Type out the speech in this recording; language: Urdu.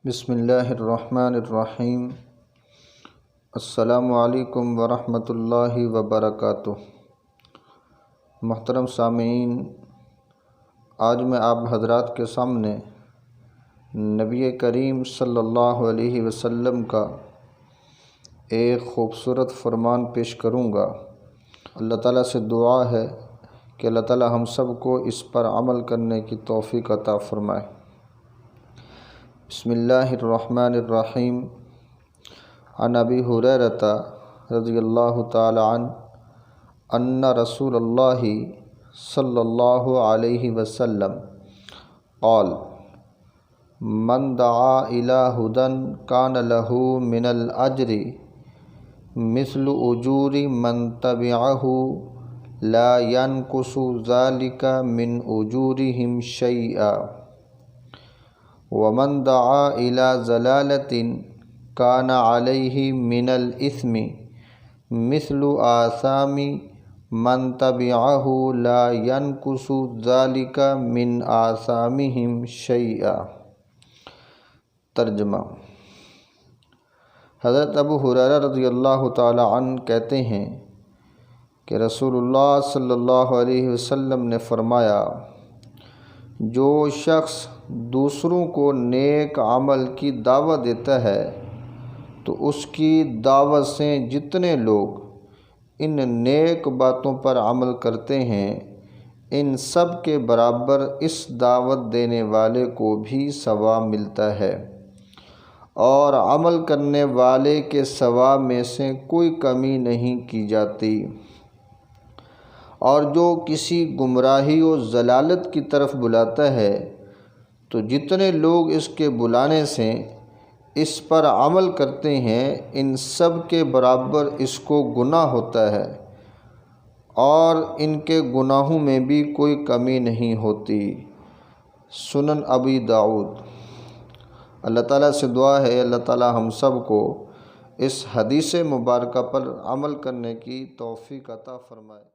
بسم اللہ الرحمن الرحیم۔ السلام علیکم ورحمۃ اللہ وبرکاتہ۔ محترم سامعین، آج میں آپ حضرات کے سامنے نبی کریم صلی اللہ علیہ وسلم کا ایک خوبصورت فرمان پیش کروں گا۔ اللہ تعالیٰ سے دعا ہے کہ اللہ تعالیٰ ہم سب کو اس پر عمل کرنے کی توفیق عطا فرمائے۔ بسم اللہ الرحمن الرحیم۔ عن ابی ہریرہ رضی اللہ تعالی عنہ ان رسول اللہ صلی اللہ علیہ وسلم قال من دعا الی ھدی کان لہ من الاجر مثل اجور من تبعہ لا ینقص ذلک من اجورہم شیئا ومن دعا الی ضلالۃ کان علیہ من الاثم مثل آثام من تبعہ لا ینقص ذلک من آثامہم شیئا۔ ترجمہ۔ حضرت ابو ہریرہ رضی اللہ تعالی عنہ کہتے ہیں کہ رسول اللہ صلی اللہ علیہ وسلم نے فرمایا، جو شخص دوسروں کو نیک عمل کی دعوت دیتا ہے تو اس کی دعوت سے جتنے لوگ ان نیک باتوں پر عمل کرتے ہیں ان سب کے برابر اس دعوت دینے والے کو بھی ثواب ملتا ہے، اور عمل کرنے والے کے ثواب میں سے کوئی کمی نہیں کی جاتی۔ اور جو کسی گمراہی و ضلالت کی طرف بلاتا ہے تو جتنے لوگ اس کے بلانے سے اس پر عمل کرتے ہیں ان سب کے برابر اس کو گناہ ہوتا ہے، اور ان کے گناہوں میں بھی کوئی کمی نہیں ہوتی۔ سنن ابی داؤد۔ اللہ تعالیٰ سے دعا ہے اللہ تعالیٰ ہم سب کو اس حدیث مبارکہ پر عمل کرنے کی توفیق عطا فرمائے۔